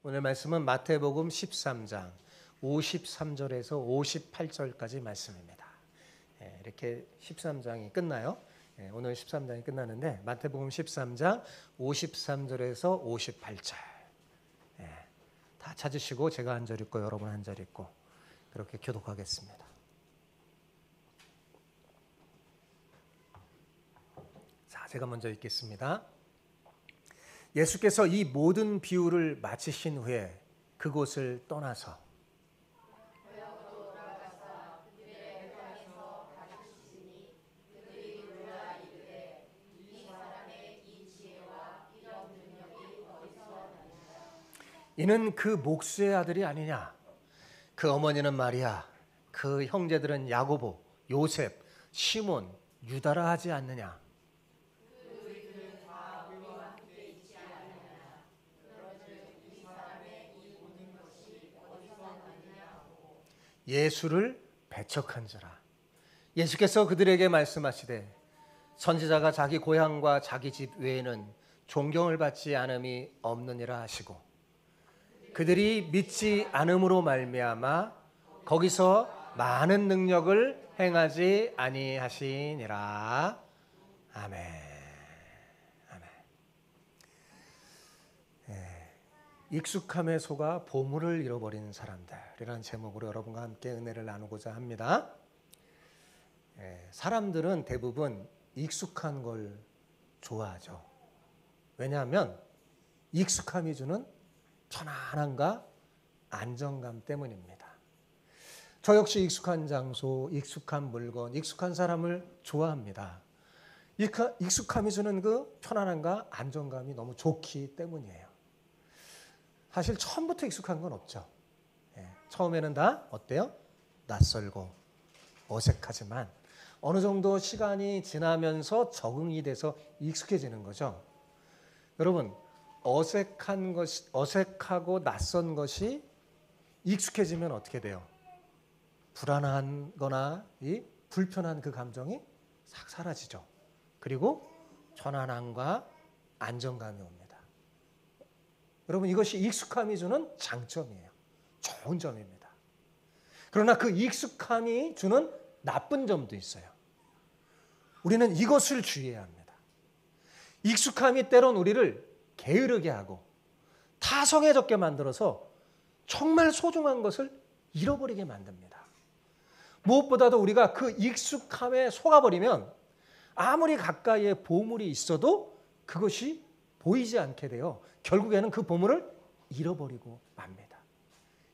오늘 말씀은 마태복음 13장 53절에서 58절까지 말씀입니다. 이렇게 13장이 끝나요. 오늘 13장이 끝나는데 마태복음 13장 53절에서 58절 다 찾으시고 제가 한 절 읽고 여러분 한 절 읽고 그렇게 교독하겠습니다. 자, 제가 먼저 읽겠습니다. 예수께서 이 모든 비유를 마치신 후에 그곳을 떠나서 이는 그 목수의 아들이 아니냐? 그 어머니는 마리아, 그 형제들은 야고보, 요셉, 시몬, 유다라 하지 않느냐? 예수를 배척한지라. 예수께서 그들에게 말씀하시되 선지자가 자기 고향과 자기 집 외에는 존경을 받지 않음이 없느니라 하시고 그들이 믿지 않음으로 말미암아 거기서 많은 능력을 행하지 아니하시니라. 아멘. 익숙함에 속아 보물을 잃어버린 사람들이라는 제목으로 여러분과 함께 은혜를 나누고자 합니다. 사람들은 대부분 익숙한 걸 좋아하죠. 왜냐하면 익숙함이 주는 편안함과 안정감 때문입니다. 저 역시 익숙한 장소, 익숙한 물건, 익숙한 사람을 좋아합니다. 익숙함이 주는 그 편안함과 안정감이 너무 좋기 때문이에요. 사실 처음부터 익숙한 건 없죠. 처음에는 다 어때요? 낯설고 어색하지만 어느 정도 시간이 지나면서 적응이 돼서 익숙해지는 거죠. 여러분, 어색하고 낯선 것이 익숙해지면 어떻게 돼요? 불안한 거나 이 불편한 그 감정이 싹 사라지죠. 그리고 편안함과 안정감이 옵니다. 여러분, 이것이 익숙함이 주는 장점이에요. 좋은 점입니다. 그러나 그 익숙함이 주는 나쁜 점도 있어요. 우리는 이것을 주의해야 합니다. 익숙함이 때론 우리를 게으르게 하고 타성해졌게 만들어서 정말 소중한 것을 잃어버리게 만듭니다. 무엇보다도 우리가 그 익숙함에 속아버리면 아무리 가까이에 보물이 있어도 그것이 보이지 않게 돼요. 결국에는 그 보물을 잃어버리고 맙니다.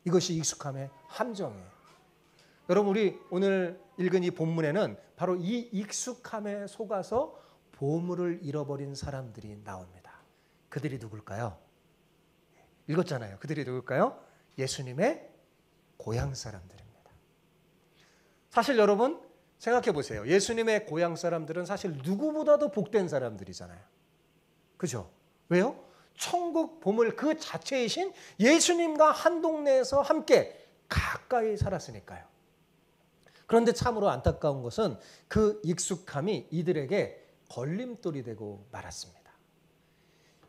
이것이 익숙함의 함정이에요. 여러분, 우리 오늘 읽은 이 본문에는 바로 이 익숙함에 속아서 보물을 잃어버린 사람들이 나옵니다. 그들이 누굴까요? 읽었잖아요. 그들이 누굴까요? 예수님의 고향 사람들입니다. 사실 여러분 생각해 보세요. 예수님의 고향 사람들은 사실 누구보다도 복된 사람들이잖아요. 그죠? 왜요? 천국 보물 그 자체이신 예수님과 한 동네에서 함께 가까이 살았으니까요. 그런데 참으로 안타까운 것은 그 익숙함이 이들에게 걸림돌이 되고 말았습니다.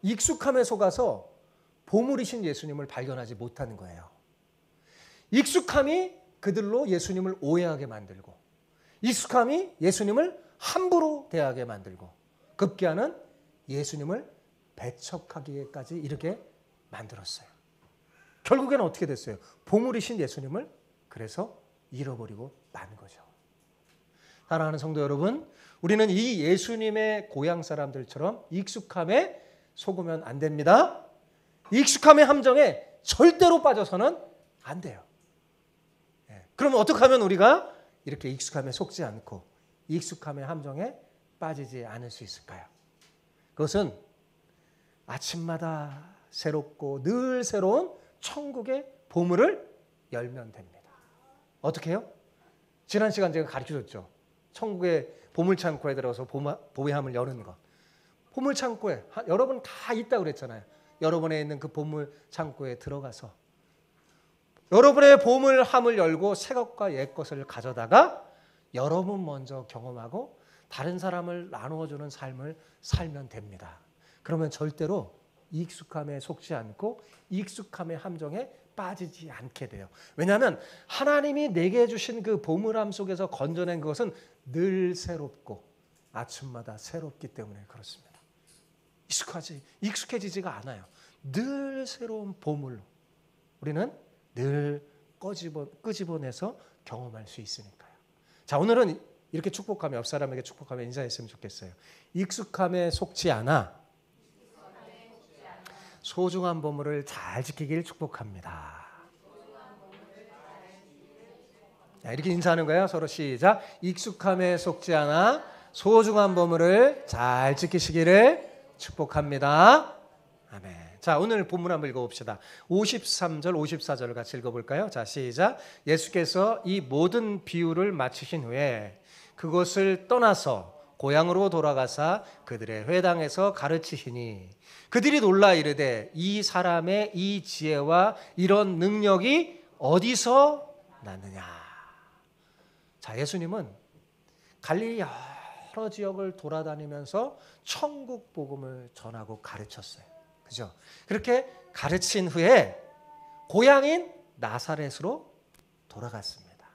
익숙함에 속아서 보물이신 예수님을 발견하지 못하는 거예요. 익숙함이 그들로 예수님을 오해하게 만들고 익숙함이 예수님을 함부로 대하게 만들고 급기야는 예수님을 배척하기까지 이렇게 만들었어요. 결국에는 어떻게 됐어요? 보물이신 예수님을 그래서 잃어버리고 만 거죠. 사랑하는 성도 여러분, 우리는 이 예수님의 고향 사람들처럼 익숙함에 속으면 안 됩니다. 익숙함의 함정에 절대로 빠져서는 안 돼요. 그러면 어떻게 하면 우리가 이렇게 익숙함에 속지 않고 익숙함의 함정에 빠지지 않을 수 있을까요? 그것은 아침마다 새롭고 늘 새로운 천국의 보물을 열면 됩니다. 어떻게 해요? 지난 시간 제가 가르쳐줬죠. 천국의 보물창고에 들어가서 보배함을 여는 것. 보물창고에 여러분 다 있다고 그랬잖아요. 여러분에 있는 그 보물창고에 들어가서 여러분의 보물함을 열고 새 것과 옛 것을 가져다가 여러분 먼저 경험하고 다른 사람을 나누어주는 삶을 살면 됩니다. 그러면 절대로 익숙함에 속지 않고 익숙함의 함정에 빠지지 않게 돼요. 왜냐하면 하나님이 내게 주신 그 보물함 속에서 건져낸 그것은 늘 새롭고 아침마다 새롭기 때문에 그렇습니다. 익숙해지지가 않아요. 늘 새로운 보물로 우리는 늘 끄집어내서 경험할 수 있으니까요. 자, 오늘은 이렇게 축복하며 옆 사람에게 축복하며 인사했으면 좋겠어요. 익숙함에 속지 않아 소중한 보물을 잘 지키길 축복합니다. 자, 이렇게 인사하는 거예요. 서로 시작. 익숙함에 속지 않아 소중한 보물을 잘 지키시기를 축복합니다. 아멘. 자, 오늘 본문 한번 읽어봅시다. 53절, 54절을 같이 읽어볼까요? 자, 시작. 예수께서 이 모든 비유를 마치신 후에 그곳을 떠나서 고향으로 돌아가사 그들의 회당에서 가르치시니 그들이 놀라 이르되 이 사람의 이 지혜와 이런 능력이 어디서 났느냐. 자, 예수님은 갈릴리 여러 지역을 돌아다니면서 천국 복음을 전하고 가르쳤어요. 그죠? 그렇게 가르친 후에 고향인 나사렛으로 돌아갔습니다.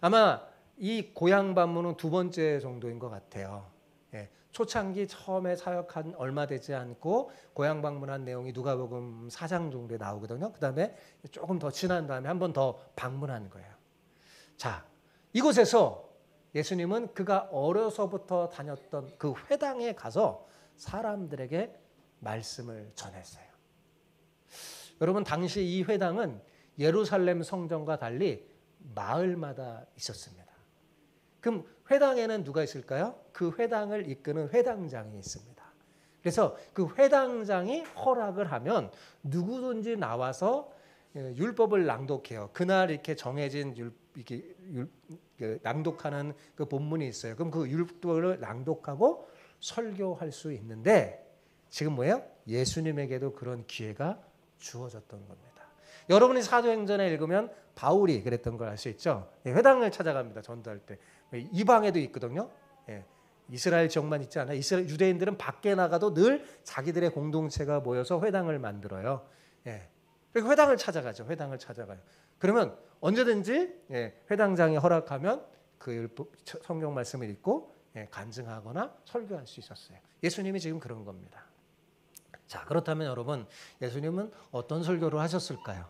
아마 이 고향 방문은 두 번째 정도인 것 같아요. 예, 초창기 처음에 사역한 얼마 되지 않고 고향 방문한 내용이 누가복음 4장 정도에 나오거든요. 그 다음에 조금 더 지난 다음에 한 번 더 방문한 거예요. 자, 이곳에서 예수님은 그가 어려서부터 다녔던 그 회당에 가서 사람들에게 말씀을 전했어요. 여러분, 당시 이 회당은 예루살렘 성전과 달리 마을마다 있었습니다. 그럼 회당에는 누가 있을까요? 그 회당을 이끄는 회당장이 있습니다. 그래서 그 회당장이 허락을 하면 누구든지 나와서 율법을 낭독해요. 그날 이렇게 정해진 낭독하는 그 본문이 있어요. 그럼 그 율법을 낭독하고 설교할 수 있는데 지금 뭐예요? 예수님에게도 그런 기회가 주어졌던 겁니다. 여러분이 사도행전에 읽으면 바울이 그랬던 걸 알 수 있죠. 회당을 찾아갑니다. 전도할 때. 이방에도 있거든요. 이스라엘 지역만 있지 않아요. 이스라엘 유대인들은 밖에 나가도 늘 자기들의 공동체가 모여서 회당을 만들어요. 그리고 회당을 찾아가죠. 회당을 찾아가요. 그러면 언제든지 회당장이 허락하면 그 성경 말씀을 읽고 간증하거나 설교할 수 있었어요. 예수님이 지금 그런 겁니다. 자, 그렇다면 여러분, 예수님은 어떤 설교를 하셨을까요?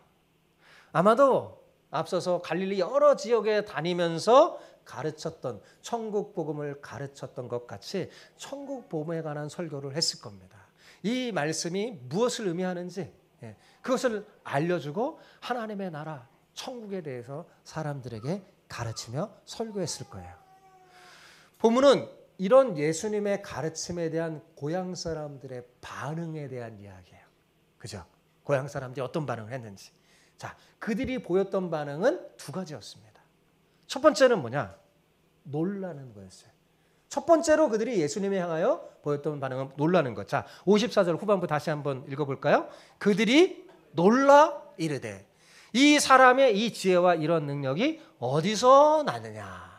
아마도 앞서서 갈릴리 여러 지역에 다니면서 가르쳤던 천국 복음을 가르쳤던 것 같이 천국 복음에 관한 설교를 했을 겁니다. 이 말씀이 무엇을 의미하는지 그것을 알려주고 하나님의 나라, 천국에 대해서 사람들에게 가르치며 설교했을 거예요. 본문은 이런 예수님의 가르침에 대한 고향 사람들의 반응에 대한 이야기예요. 그죠? 고향 사람들이 어떤 반응을 했는지. 자, 그들이 보였던 반응은 두 가지였습니다. 첫 번째는 뭐냐? 놀라는 거였어요. 첫 번째로 그들이 예수님에 향하여 보였던 반응은 놀라는 것. 자, 54절 후반부 다시 한번 읽어볼까요? 그들이 놀라 이르되 이 사람의 이 지혜와 이런 능력이 어디서 나느냐.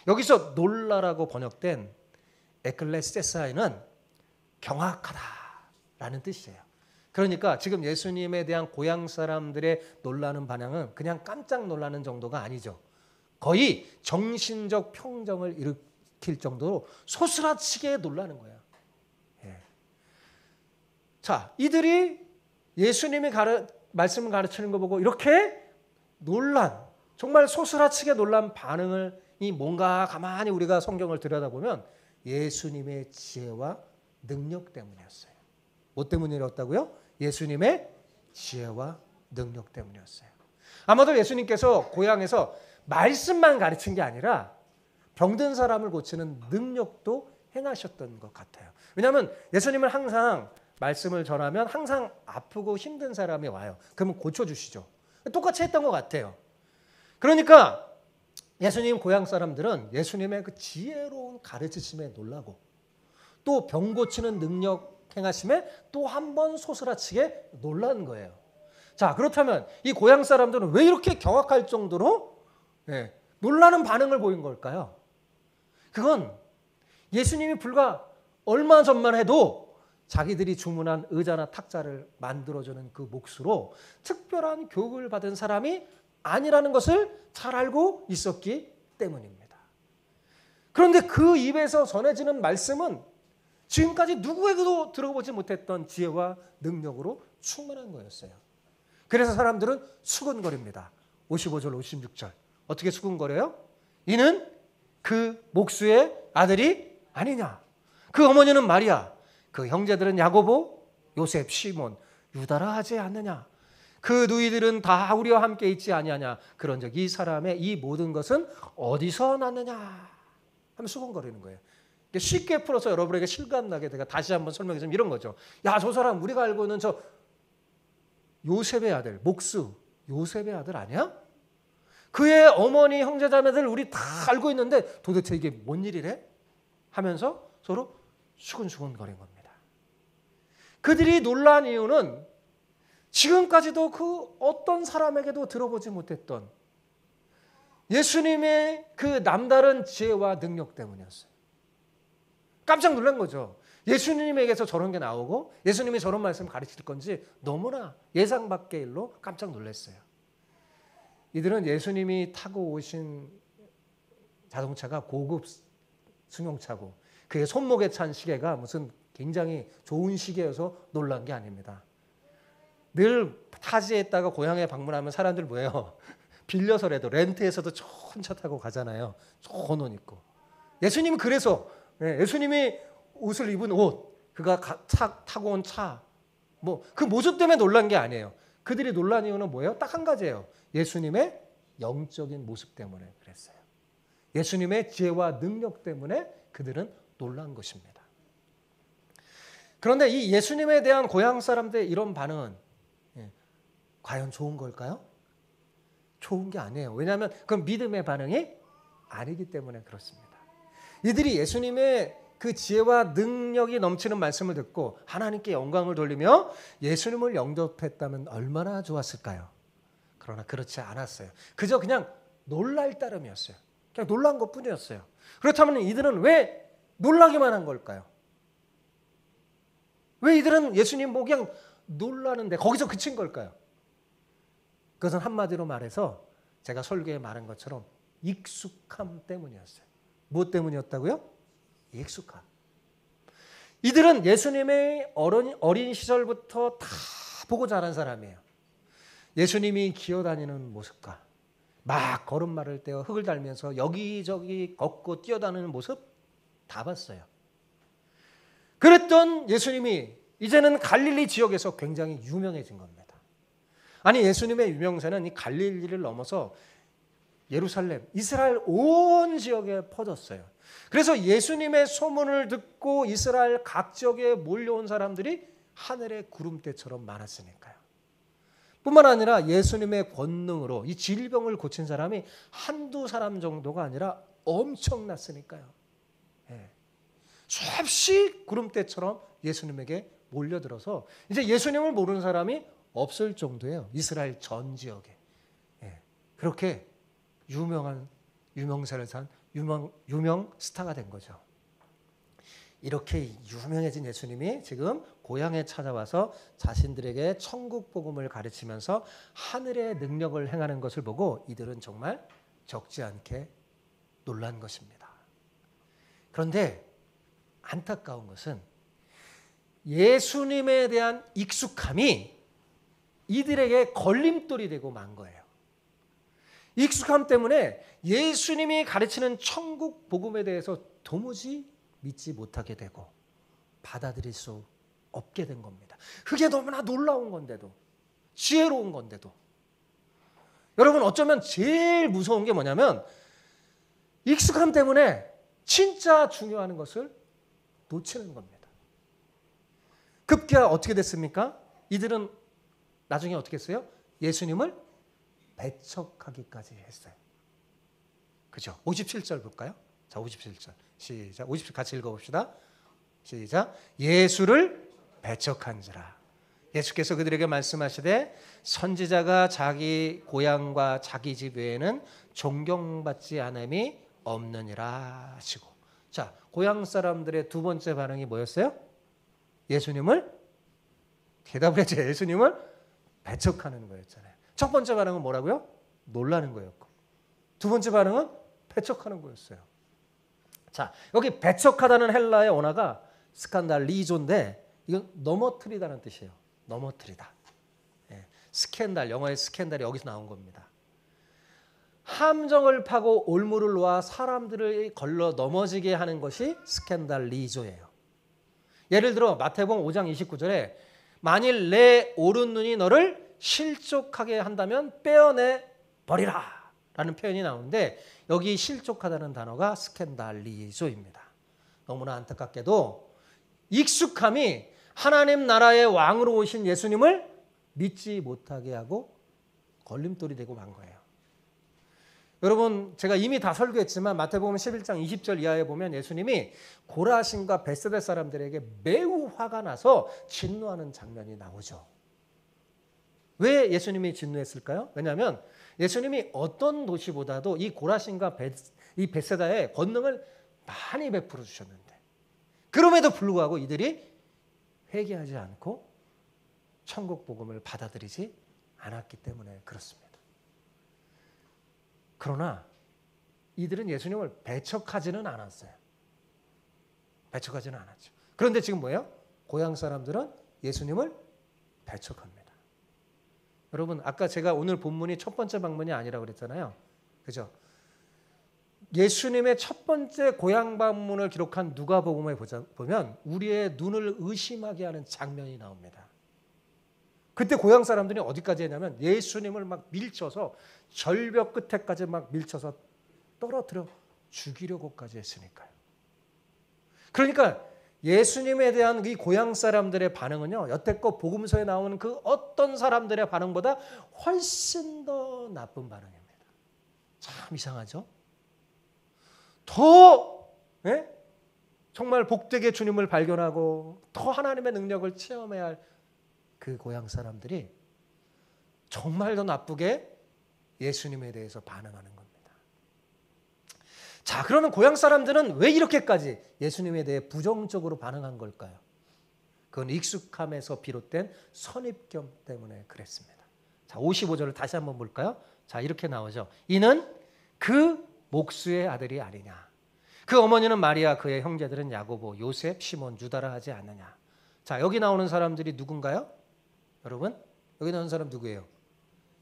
여기서 놀라라고 번역된 에클레시테사이는 경악하다라는 뜻이에요. 그러니까 지금 예수님에 대한 고향 사람들의 놀라는 반응은 그냥 깜짝 놀라는 정도가 아니죠. 거의 정신적 평정을 일으킬 정도로 소스라치게 놀라는 거예요. 자, 이들이 예수님이 말씀을 가르치는 거 보고 이렇게 정말 소스라치게 놀란 반응이 뭔가 가만히 우리가 성경을 들여다보면 예수님의 지혜와 능력 때문이었어요. 뭐 때문이었다고요? 예수님의 지혜와 능력 때문이었어요. 아마도 예수님께서 고향에서 말씀만 가르친 게 아니라 병든 사람을 고치는 능력도 행하셨던 것 같아요. 왜냐하면 예수님은 항상 말씀을 전하면 항상 아프고 힘든 사람이 와요. 그러면 고쳐주시죠. 똑같이 했던 것 같아요. 그러니까 예수님 고향 사람들은 예수님의 그 지혜로운 가르치심에 놀라고 또 병 고치는 능력 행하심에 또 한 번 소스라치게 놀란 거예요. 자, 그렇다면 이 고향 사람들은 왜 이렇게 경악할 정도로 놀라는 반응을 보인 걸까요? 그건 예수님이 불과 얼마 전만 해도 자기들이 주문한 의자나 탁자를 만들어주는 그 몫으로 특별한 교육을 받은 사람이 아니라는 것을 잘 알고 있었기 때문입니다. 그런데 그 입에서 전해지는 말씀은 지금까지 누구에게도 들어보지 못했던 지혜와 능력으로 충만한 거였어요. 그래서 사람들은 수근거립니다. 55절, 56절. 어떻게 수근거려요? 이는 그 목수의 아들이 아니냐. 그 어머니는 마리아. 그 형제들은 야고보, 요셉, 시몬, 유다라 하지 않느냐. 그 누이들은 다 우리와 함께 있지 아니하냐. 그런즉 이 사람의 이 모든 것은 어디서 났느냐 하면 수근거리는 거예요. 쉽게 풀어서 여러분에게 실감나게 제가 다시 한번 설명해 주면 이런 거죠. 야, 저 사람 우리가 알고 있는 저 요셉의 아들, 목수 요셉의 아들 아니야? 그의 어머니 형제자매들 우리 다 알고 있는데 도대체 이게 뭔 일이래? 하면서 서로 수근수근거린 겁니다. 그들이 놀란 이유는 지금까지도 그 어떤 사람에게도 들어보지 못했던 예수님의 그 남다른 지혜와 능력 때문이었어요. 깜짝 놀란 거죠. 예수님에게서 저런 게 나오고 예수님이 저런 말씀 가르칠 건지 너무나 예상 밖의 일로 깜짝 놀랐어요. 이들은 예수님이 타고 오신 자동차가 고급 승용차고 그의 손목에 찬 시계가 무슨 굉장히 좋은 시계여서 놀란 게 아닙니다. 늘 타지에다가 고향에 방문하면 사람들 뭐예요? 빌려서라도 렌트해서도 좋은 차 타고 가잖아요. 좋은 옷 입고. 예수님은 그래서 예수님이 옷을 입은 옷, 그가 타고 온 차, 뭐 그 모습 때문에 놀란 게 아니에요. 그들이 놀란 이유는 뭐예요? 딱 한 가지예요. 예수님의 영적인 모습 때문에 그랬어요. 예수님의 지혜와 능력 때문에 그들은 놀란 것입니다. 그런데 이 예수님에 대한 고향 사람들의 이런 반응은 과연 좋은 걸까요? 좋은 게 아니에요. 왜냐하면 그건 믿음의 반응이 아니기 때문에 그렇습니다. 이들이 예수님의 그 지혜와 능력이 넘치는 말씀을 듣고 하나님께 영광을 돌리며 예수님을 영접했다면 얼마나 좋았을까요? 그러나 그렇지 않았어요. 그저 그냥 놀랄 따름이었어요. 그냥 놀란 것뿐이었어요. 그렇다면 이들은 왜 놀라기만 한 걸까요? 왜 이들은 예수님 보고 그냥 놀라는데 거기서 그친 걸까요? 그것은 한마디로 말해서 제가 설교에 말한 것처럼 익숙함 때문이었어요. 무엇 때문이었다고요? 익숙함. 이들은 예수님의 어린 시절부터 다 보고 자란 사람이에요. 예수님이 기어다니는 모습과 막 걸음마를 떼어 흙을 달면서 여기저기 걷고 뛰어다니는 모습 다 봤어요. 그랬던 예수님이 이제는 갈릴리 지역에서 굉장히 유명해진 겁니다. 아니 예수님의 유명세는 이 갈릴리를 넘어서 예루살렘, 이스라엘 온 지역에 퍼졌어요. 그래서 예수님의 소문을 듣고 이스라엘 각 지역에 몰려온 사람들이 하늘의 구름대처럼 많았으니까요. 뿐만 아니라 예수님의 권능으로 이 질병을 고친 사람이 한두 사람 정도가 아니라 엄청났으니까요. 수없이 구름대처럼 예수님에게 몰려들어서 이제 예수님을 모르는 사람이 없을 정도예요. 이스라엘 전 지역에. 그렇게 유명세를 산 유명 스타가 된 거죠. 이렇게 유명해진 예수님이 지금 고향에 찾아와서 자신들에게 천국 복음을 가르치면서 하늘의 능력을 행하는 것을 보고 이들은 정말 적지 않게 놀란 것입니다. 그런데 안타까운 것은 예수님에 대한 익숙함이 이들에게 걸림돌이 되고 만 거예요. 익숙함 때문에 예수님이 가르치는 천국 복음에 대해서 도무지 믿지 못하게 되고 받아들일 수 없게 된 겁니다. 그게 너무나 놀라운 건데도, 지혜로운 건데도. 여러분 어쩌면 제일 무서운 게 뭐냐면 익숙함 때문에 진짜 중요한 것을 놓치는 겁니다. 급기야 어떻게 됐습니까? 이들은 나중에 어떻게 했어요? 예수님을 배척하기까지 했어요. 그죠? 57절 볼까요? 자, 57절. 시작. 57 같이 읽어봅시다. 시작. 예수를 배척한지라. 예수께서 그들에게 말씀하시되 선지자가 자기 고향과 자기 집 외에는 존경받지 않음이 없느니라 하시고. 자, 고향 사람들의 두 번째 반응이 뭐였어요? 예수님을 대답을 했죠. 예수님을 배척하는 거였잖아요. 첫 번째 반응은 뭐라고요? 놀라는 거였고, 두 번째 반응은 배척하는 거였어요. 자, 여기 배척하다는 헬라의 언어가 스칸달리조인데 이건 넘어뜨리다는 뜻이에요. 넘어뜨리다. 예, 스캔달, 영어의 스캔달이 여기서 나온 겁니다. 함정을 파고 올무를 놓아 사람들을 걸러 넘어지게 하는 것이 스캔달리조예요. 예를 들어 마태복음 5장 29절에 만일 내 오른 눈이 너를 실족하게 한다면 빼어내 버리라 라는 표현이 나오는데 여기 실족하다는 단어가 스캔달리조입니다. 너무나 안타깝게도 익숙함이 하나님 나라의 왕으로 오신 예수님을 믿지 못하게 하고 걸림돌이 되고 만 거예요. 여러분, 제가 이미 다 설교했지만 마태복음 11장 20절 이하에 보면 예수님이 고라신과 벳세다 사람들에게 매우 화가 나서 진노하는 장면이 나오죠. 왜 예수님이 진노했을까요? 왜냐하면 예수님이 어떤 도시보다도 이 고라신과 이 벳세다에 권능을 많이 베풀어 주셨는데 그럼에도 불구하고 이들이 회개하지 않고 천국 복음을 받아들이지 않았기 때문에 그렇습니다. 그러나 이들은 예수님을 배척하지는 않았어요. 배척하지는 않았죠. 그런데 지금 뭐예요? 고향 사람들은 예수님을 배척합니다. 여러분, 아까 제가 오늘 본문이 첫 번째 방문이 아니라고 그랬잖아요. 그죠? 예수님의 첫 번째 고향 방문을 기록한 누가복음에 보면 우리의 눈을 의심하게 하는 장면이 나옵니다. 그때 고향 사람들이 어디까지 했냐면 예수님을 막 밀쳐서 절벽 끝에까지 막 밀쳐서 떨어뜨려 죽이려고까지 했으니까요. 그러니까 예수님에 대한 이 고향 사람들의 반응은요, 여태껏 복음서에 나오는 그 어떤 사람들의 반응보다 훨씬 더 나쁜 반응입니다. 참 이상하죠? 더 정말 복되게 주님을 발견하고 더 하나님의 능력을 체험해야 할 그 고향 사람들이 정말 더 나쁘게 예수님에 대해서 반응하는 겁니다. 자, 그러면 고향 사람들은 왜 이렇게까지 예수님에 대해 부정적으로 반응한 걸까요? 그건 익숙함에서 비롯된 선입견 때문에 그랬습니다. 자, 55절을 다시 한번 볼까요? 자, 이렇게 나오죠. 이는 그 목수의 아들이 아니냐. 그 어머니는 마리아, 그의 형제들은 야고보, 요셉, 시몬, 유다라 하지 않느냐. 자, 여기 나오는 사람들이 누군가요? 여러분, 여기 나오는 사람 누구예요?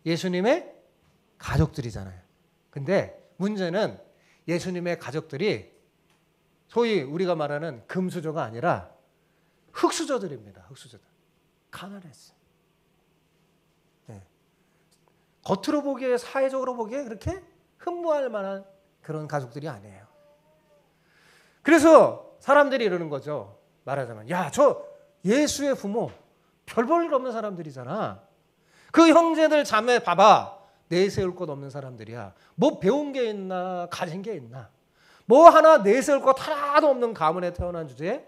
예수님의 가족들이잖아요. 근데 문제는 예수님의 가족들이 소위 우리가 말하는 금수저가 아니라 흙수저들입니다. 흙수저들. 가난했어요. 네. 겉으로 보기에, 사회적으로 보기에 그렇게 흠모할 만한 그런 가족들이 아니에요. 그래서 사람들이 이러는 거죠. 말하자면, 야, 저 예수의 부모 별 볼 일 없는 사람들이잖아. 그 형제들 자매 봐봐. 내세울 것 없는 사람들이야. 뭐 배운 게 있나, 가진 게 있나. 뭐 하나 내세울 것 하나도 없는 가문에 태어난 주제에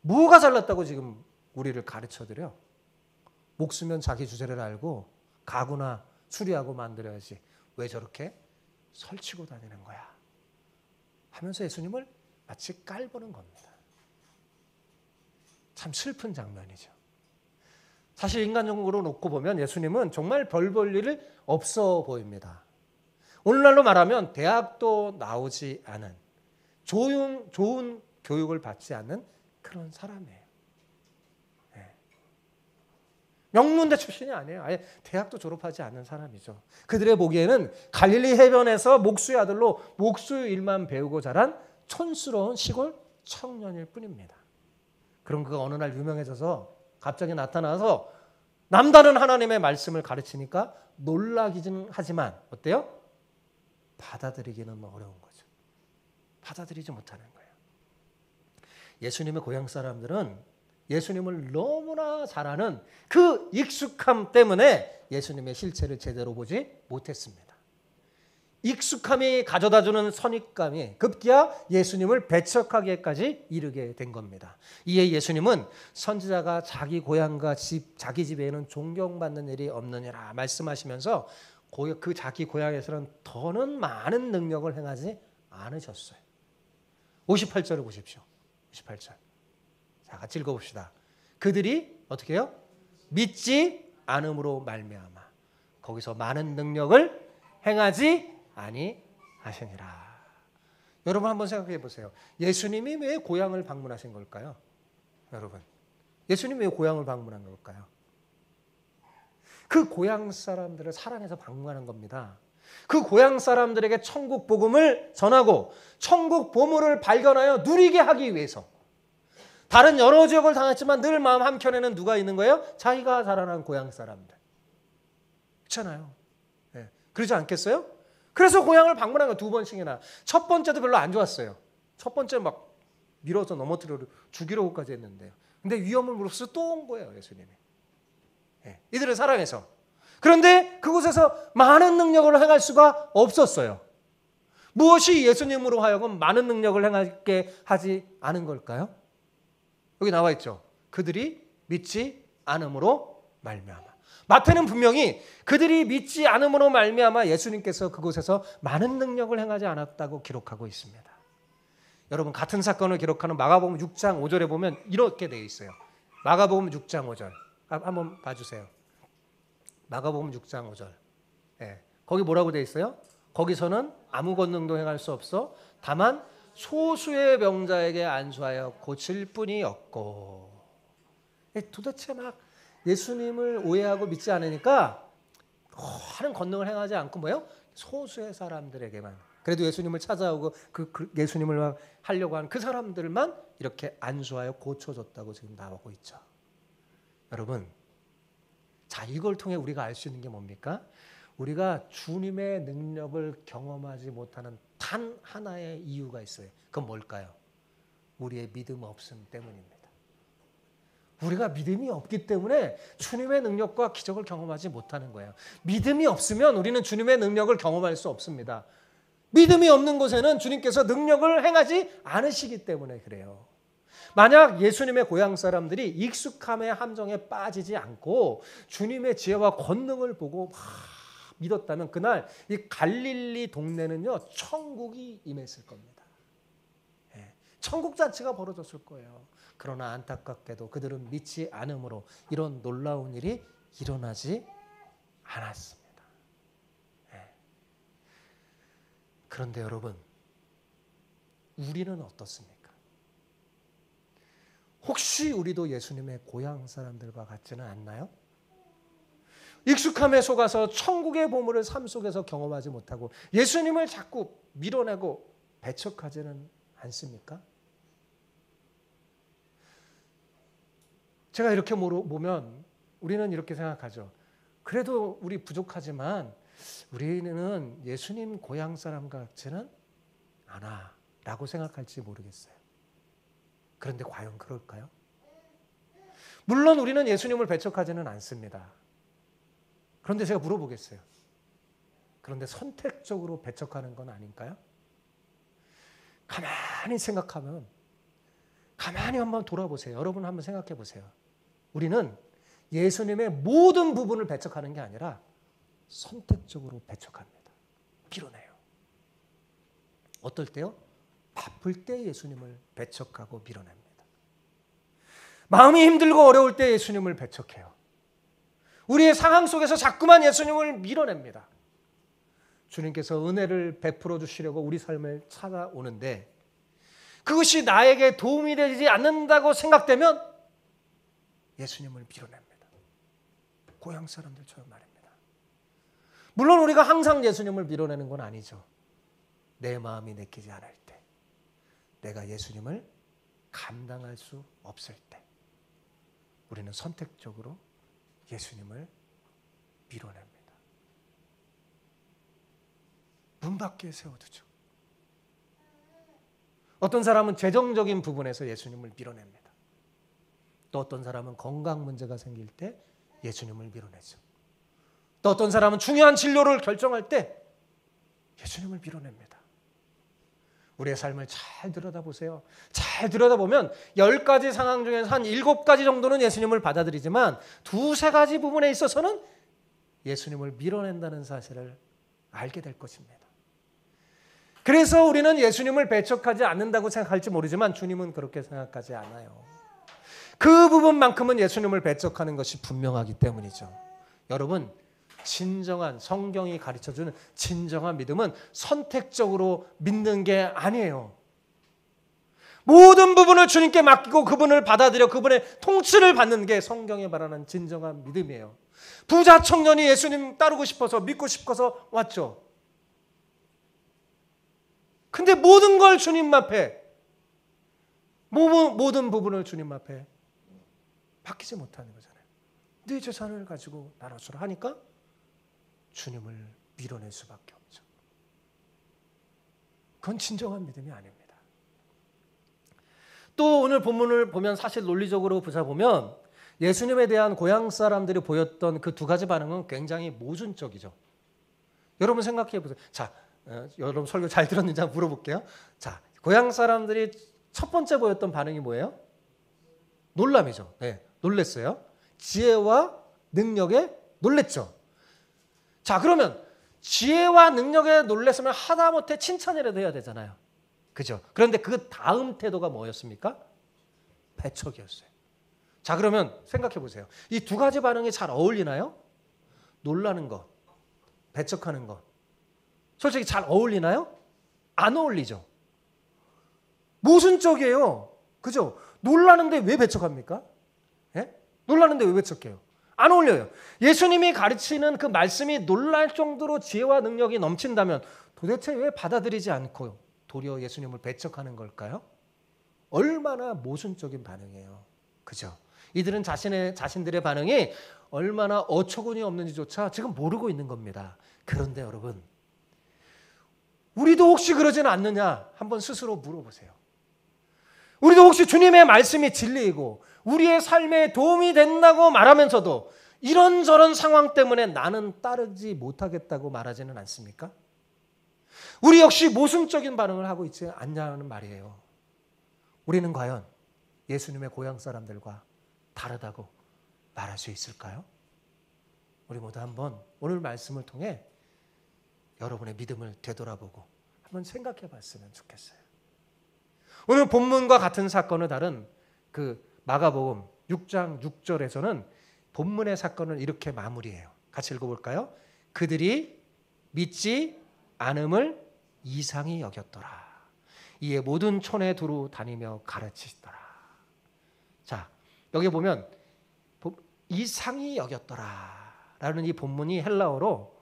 뭐가 잘났다고 지금 우리를 가르쳐드려. 목수면 자기 주제를 알고 가구나 수리하고 만들어야지. 왜 저렇게 설치고 다니는 거야. 하면서 예수님을 마치 깔보는 겁니다. 참 슬픈 장면이죠. 사실 인간적으로 놓고 보면 예수님은 정말 별 볼 일이 없어 보입니다. 오늘날로 말하면 대학도 나오지 않은 좋은 교육을 받지 않는 그런 사람이에요. 네. 명문대 출신이 아니에요. 아예 대학도 졸업하지 않는 사람이죠. 그들의 보기에는 갈릴리 해변에서 목수의 아들로 목수 일만 배우고 자란 촌스러운 시골 청년일 뿐입니다. 그럼 그가 어느 날 유명해져서 갑자기 나타나서 남다른 하나님의 말씀을 가르치니까 놀라기는 하지만 어때요? 받아들이기는 어려운 거죠. 받아들이지 못하는 거예요. 예수님의 고향 사람들은 예수님을 너무나 잘 아는 그 익숙함 때문에 예수님의 실체를 제대로 보지 못했습니다. 익숙함이 가져다주는 선입감이 급기야 예수님을 배척하기까지 이르게 된 겁니다. 이에 예수님은 선지자가 자기 고향과 자기 집에는 존경받는 일이 없느니라 말씀하시면서 그 자기 고향에서는 더는 많은 능력을 행하지 않으셨어요. 58절을 보십시오. 58절. 자, 같이 읽어봅시다. 그들이 어떻게 해요? 믿지 않음으로 말미암아 거기서 많은 능력을 행하지 아니하시니라. 여러분 한번 생각해 보세요. 예수님이 왜 고향을 방문하신 걸까요? 여러분, 예수님이 왜 고향을 방문한 걸까요? 그 고향 사람들을 사랑해서 방문하는 겁니다. 그 고향 사람들에게 천국 복음을 전하고 천국 보물을 발견하여 누리게 하기 위해서. 다른 여러 지역을 다녔지만 늘 마음 한켠에는 누가 있는 거예요? 자기가 자라난 고향 사람들. 그렇잖아요. 네. 그러지 않겠어요? 그래서 고향을 방문한 거 2번씩이나. 첫 번째도 별로 안 좋았어요. 첫 번째 막 밀어서 넘어뜨려 죽이려고까지 했는데요. 근데 위험을 무릅쓰 또 온 거예요, 예수님이. 네. 이들을 사랑해서. 그런데 그곳에서 많은 능력을 행할 수가 없었어요. 무엇이 예수님으로 하여금 많은 능력을 행하게 하지 않은 걸까요? 여기 나와 있죠. 그들이 믿지 않음으로 말미암아. 마태는 분명히 그들이 믿지 않음으로 말미암아 예수님께서 그곳에서 많은 능력을 행하지 않았다고 기록하고 있습니다. 여러분 같은 사건을 기록하는 마가복음 6장 5절에 보면 이렇게 되어 있어요. 마가복음 6장 5절 한번 봐주세요. 마가복음 6장 5절. 네. 거기 뭐라고 되어 있어요? 거기서는 아무 권능도 행할 수 없어 다만 소수의 병자에게 안수하여 고칠 뿐이었고. 도대체 막 예수님을 오해하고 믿지 않으니까 하는 권능을 행하지 않고 뭐예요? 소수의 사람들에게만. 그래도 예수님을 찾아오고 그 예수님을 막 하려고 하는 그 사람들만 이렇게 안수하여 고쳐줬다고 지금 나오고 있죠. 여러분, 자 이걸 통해 우리가 알 수 있는 게 뭡니까? 우리가 주님의 능력을 경험하지 못하는 단 하나의 이유가 있어요. 그건 뭘까요? 우리의 믿음 없음 때문입니다. 우리가 믿음이 없기 때문에 주님의 능력과 기적을 경험하지 못하는 거예요. 믿음이 없으면 우리는 주님의 능력을 경험할 수 없습니다. 믿음이 없는 곳에는 주님께서 능력을 행하지 않으시기 때문에 그래요. 만약 예수님의 고향 사람들이 익숙함의 함정에 빠지지 않고 주님의 지혜와 권능을 보고 막 믿었다면 그날 이 갈릴리 동네는요 천국이 임했을 겁니다. 천국 잔치가 벌어졌을 거예요. 그러나 안타깝게도 그들은 믿지 않음으로 이런 놀라운 일이 일어나지 않았습니다. 그런데 여러분, 우리는 어떻습니까? 혹시 우리도 예수님의 고향 사람들과 같지는 않나요? 익숙함에 속아서 천국의 보물을 삶 속에서 경험하지 못하고 예수님을 자꾸 밀어내고 배척하지는 않습니까? 제가 이렇게 보면 우리는 이렇게 생각하죠. 그래도 우리 부족하지만 우리는 예수님 고향 사람 같지는 않아 라고 생각할지 모르겠어요. 그런데 과연 그럴까요? 물론 우리는 예수님을 배척하지는 않습니다. 그런데 제가 물어보겠어요. 그런데 선택적으로 배척하는 건 아닌가요? 가만히 생각하면 가만히 한번 돌아보세요. 여러분 한번 생각해 보세요. 우리는 예수님의 모든 부분을 배척하는 게 아니라 선택적으로 배척합니다. 밀어내요. 어떨 때요? 바쁠 때 예수님을 배척하고 밀어냅니다. 마음이 힘들고 어려울 때 예수님을 배척해요. 우리의 상황 속에서 자꾸만 예수님을 밀어냅니다. 주님께서 은혜를 베풀어 주시려고 우리 삶을 찾아오는데 그것이 나에게 도움이 되지 않는다고 생각되면 예수님을 밀어냅니다. 고향 사람들처럼 말입니다. 물론 우리가 항상 예수님을 밀어내는 건 아니죠. 내 마음이 내키지 않을 때, 내가 예수님을 감당할 수 없을 때 우리는 선택적으로 예수님을 밀어냅니다. 문 밖에 세워두죠. 어떤 사람은 재정적인 부분에서 예수님을 밀어냅니다. 또 어떤 사람은 건강 문제가 생길 때 예수님을 밀어내죠. 또 어떤 사람은 중요한 진료를 결정할 때 예수님을 밀어냅니다. 우리의 삶을 잘 들여다보세요. 잘 들여다보면 10가지 상황 중에서 한 7가지 정도는 예수님을 받아들이지만 2-3가지 부분에 있어서는 예수님을 밀어낸다는 사실을 알게 될 것입니다. 그래서 우리는 예수님을 배척하지 않는다고 생각할지 모르지만 주님은 그렇게 생각하지 않아요. 그 부분만큼은 예수님을 배척하는 것이 분명하기 때문이죠. 여러분, 진정한 성경이 가르쳐주는 진정한 믿음은 선택적으로 믿는 게 아니에요. 모든 부분을 주님께 맡기고 그분을 받아들여 그분의 통치를 받는 게 성경에 말하는 진정한 믿음이에요. 부자 청년이 예수님 따르고 싶어서 믿고 싶어서 왔죠. 근데 모든 걸 주님 앞에, 모든 부분을 주님 앞에 맡기지 못하는 거잖아요. 네 재산을 가지고 나눠주라 하니까 주님을 밀어낼 수밖에 없죠. 그건 진정한 믿음이 아닙니다. 또 오늘 본문을 보면 사실 논리적으로 보자보면 예수님에 대한 고향 사람들이 보였던 그 두 가지 반응은 굉장히 모순적이죠. 여러분 생각해 보세요. 자, 여러분 설교 잘 들었는지 한번 물어볼게요. 자, 고향 사람들이 첫 번째 보였던 반응이 뭐예요? 놀람이죠. 네, 놀랬어요. 지혜와 능력에 놀랬죠. 자, 그러면 지혜와 능력에 놀랬으면 하다못해 칭찬이라도 해야 되잖아요. 그죠? 그런데 그 다음 태도가 뭐였습니까? 배척이었어요. 자, 그러면 생각해 보세요. 이 두 가지 반응이 잘 어울리나요? 놀라는 것, 배척하는 것. 솔직히 잘 어울리나요? 안 어울리죠. 모순적이에요. 그죠? 놀라는데 왜 배척합니까? 예? 놀라는데 왜 배척해요? 안 어울려요. 예수님이 가르치는 그 말씀이 놀랄 정도로 지혜와 능력이 넘친다면 도대체 왜 받아들이지 않고 도리어 예수님을 배척하는 걸까요? 얼마나 모순적인 반응이에요. 그죠? 이들은 자신들의 반응이 얼마나 어처구니 없는지조차 지금 모르고 있는 겁니다. 그런데 여러분, 우리도 혹시 그러지는 않느냐? 한번 스스로 물어보세요. 우리도 혹시 주님의 말씀이 진리이고 우리의 삶에 도움이 된다고 말하면서도 이런저런 상황 때문에 나는 따르지 못하겠다고 말하지는 않습니까? 우리 역시 모순적인 반응을 하고 있지 않냐는 말이에요. 우리는 과연 예수님의 고향 사람들과 다르다고 말할 수 있을까요? 우리 모두 한번 오늘 말씀을 통해 여러분의 믿음을 되돌아보고 한번 생각해 봤으면 좋겠어요. 오늘 본문과 같은 사건을 다룬 그 마가복음 6장 6절에서는 본문의 사건을 이렇게 마무리해요. 같이 읽어볼까요? 그들이 믿지 않음을 이상히 여겼더라. 이에 모든 촌에 두루 다니며 가르치시더라. 자, 여기 보면 이상히 여겼더라 라는 이 본문이 헬라어로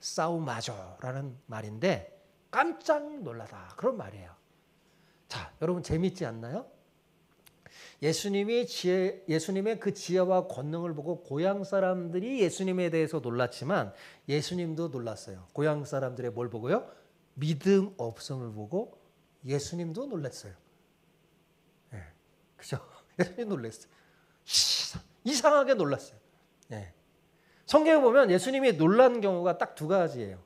싸우마조라는 말인데 깜짝 놀라다 그런 말이에요. 자, 여러분 재밌지 않나요? 예수님의 그 지혜와 권능을 보고 고향 사람들이 예수님에 대해서 놀랐지만 예수님도 놀랐어요. 고향 사람들의 뭘 보고요? 믿음 없음을 보고 예수님도 놀랐어요. 네, 그죠? 예수님 놀랐어요. 이상하게 놀랐어요. 네. 성경에 보면 예수님이 놀란 경우가 딱 두 가지예요.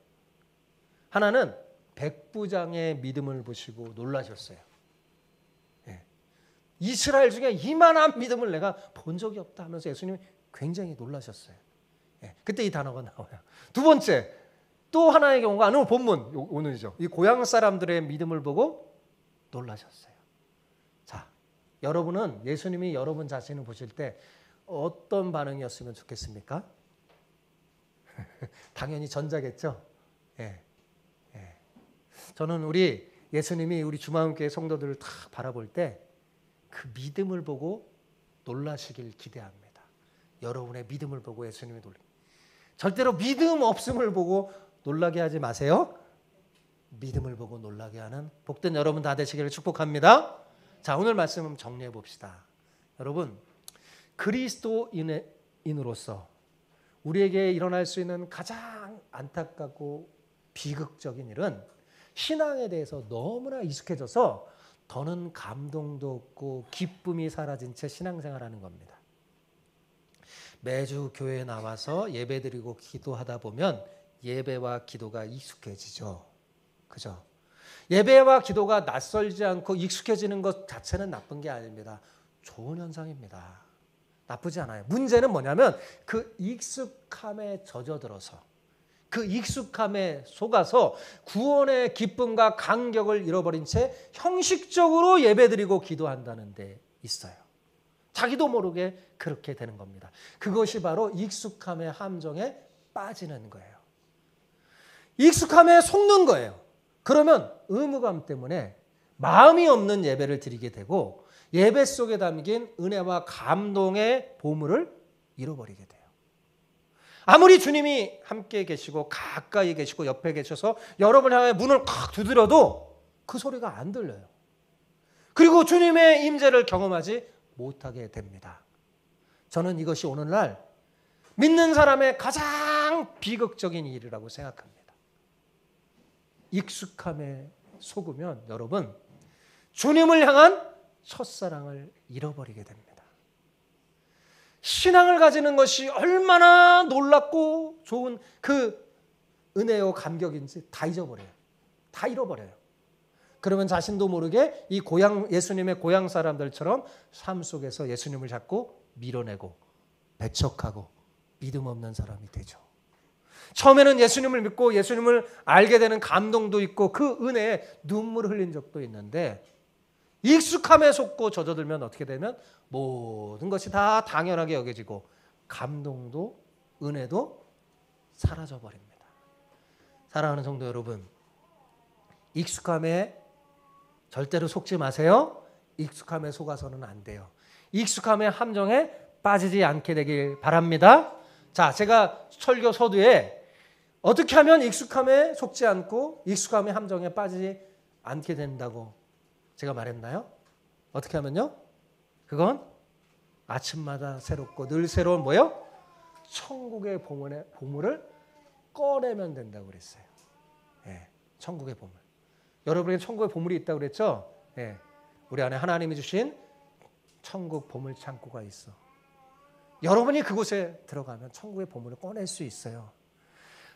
하나는 백부장의 믿음을 보시고 놀라셨어요. 이스라엘 중에 이만한 믿음을 내가 본 적이 없다 하면서 예수님이 굉장히 놀라셨어요. 그때 이 단어가 나와요. 두 번째, 또 하나의 경우가 오늘 본문, 오늘이죠. 이 고향 사람들의 믿음을 보고 놀라셨어요. 자, 여러분은 예수님이 여러분 자신을 보실 때 어떤 반응이었으면 좋겠습니까? 당연히 전자겠죠. 저는 우리 예수님이 우리 주마음교회 성도들을 다 바라볼 때 그 믿음을 보고 놀라시길 기대합니다. 여러분의 믿음을 보고 예수님이 절대로 믿음 없음을 보고 놀라게 하지 마세요. 믿음을 보고 놀라게 하는 복된 여러분 다 되시기를 축복합니다. 자, 오늘 말씀 정리해 봅시다. 여러분, 그리스도인으로서 우리에게 일어날 수 있는 가장 안타깝고 비극적인 일은 신앙에 대해서 너무나 익숙해져서 더는 감동도 없고 기쁨이 사라진 채 신앙생활하는 겁니다. 매주 교회에 나와서 예배드리고 기도하다 보면 예배와 기도가 익숙해지죠. 그죠? 예배와 기도가 낯설지 않고 익숙해지는 것 자체는 나쁜 게 아닙니다. 좋은 현상입니다. 나쁘지 않아요. 문제는 뭐냐면 그 익숙함에 젖어들어서 그 익숙함에 속아서 구원의 기쁨과 감격을 잃어버린 채 형식적으로 예배드리고 기도한다는 데 있어요. 자기도 모르게 그렇게 되는 겁니다. 그것이 바로 익숙함의 함정에 빠지는 거예요. 익숙함에 속는 거예요. 그러면 의무감 때문에 마음이 없는 예배를 드리게 되고 예배 속에 담긴 은혜와 감동의 보물을 잃어버리게 돼요. 아무리 주님이 함께 계시고 가까이 계시고 옆에 계셔서 여러분을 향해 문을 콱 두드려도 그 소리가 안 들려요. 그리고 주님의 임재를 경험하지 못하게 됩니다. 저는 이것이 오늘날 믿는 사람의 가장 비극적인 일이라고 생각합니다. 익숙함에 속으면 여러분 주님을 향한 첫사랑을 잃어버리게 됩니다. 신앙을 가지는 것이 얼마나 놀랍고 좋은 그 은혜요 감격인지 다 잊어버려요. 다 잃어버려요. 그러면 자신도 모르게 이 예수님의 고향 사람들처럼 삶 속에서 예수님을 자꾸 밀어내고 배척하고 믿음 없는 사람이 되죠. 처음에는 예수님을 믿고 예수님을 알게 되는 감동도 있고 그 은혜에 눈물을 흘린 적도 있는데 익숙함에 속고 젖어들면 어떻게 되면 모든 것이 다 당연하게 여겨지고 감동도 은혜도 사라져버립니다. 사랑하는 성도 여러분, 익숙함에 절대로 속지 마세요. 익숙함에 속아서는 안 돼요. 익숙함의 함정에 빠지지 않게 되길 바랍니다. 자, 제가 설교 서두에 어떻게 하면 익숙함에 속지 않고 익숙함의 함정에 빠지지 않게 된다고 제가 말했나요? 어떻게 하면요? 그건 아침마다 새롭고 늘 새로운 뭐요? 천국의 보물을 꺼내면 된다고 그랬어요. 예, 천국의 보물. 여러분에게 천국의 보물이 있다고 그랬죠? 예, 우리 안에 하나님이 주신 천국 보물 창고가 있어. 여러분이 그곳에 들어가면 천국의 보물을 꺼낼 수 있어요.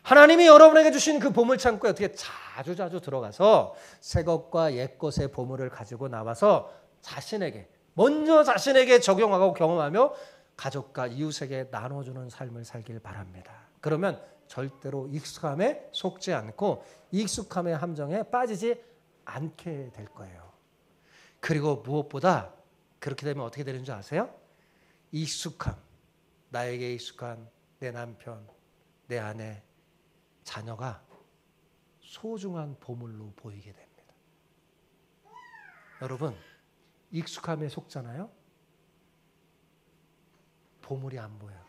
하나님이 여러분에게 주신 그 보물 창고에 어떻게 자주 들어가서 새 것과 옛 것의 보물을 가지고 나와서 먼저 자신에게 적용하고 경험하며 가족과 이웃에게 나눠주는 삶을 살길 바랍니다. 그러면 절대로 익숙함에 속지 않고 익숙함의 함정에 빠지지 않게 될 거예요. 그리고 무엇보다 그렇게 되면 어떻게 되는 줄 아세요? 익숙함, 나에게 익숙한 내 남편, 내 아내, 자녀가 소중한 보물로 보이게 됩니다. 여러분, 익숙함에 속잖아요. 보물이 안 보여요.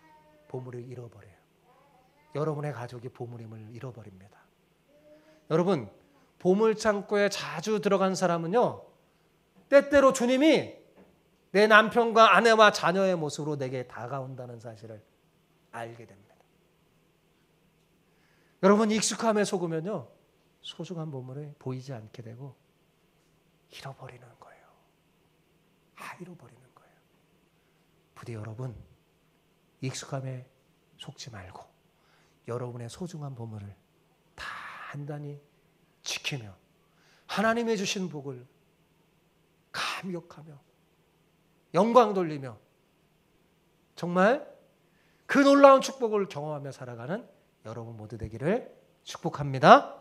보물을 잃어버려요. 여러분의 가족이 보물임을 잃어버립니다. 여러분, 보물창고에 자주 들어간 사람은요, 때때로 주님이 내 남편과 아내와 자녀의 모습으로 내게 다가온다는 사실을 알게 됩니다. 여러분, 익숙함에 속으면요, 소중한 보물이 보이지 않게 되고 잃어버리는 거예요. 잃어버리는 거예요. 부디 여러분, 익숙함에 속지 말고 여러분의 소중한 보물을 단단히 지키며 하나님의 주신 복을 감격하며 영광 돌리며 정말 그 놀라운 축복을 경험하며 살아가는 여러분 모두 되기를 축복합니다.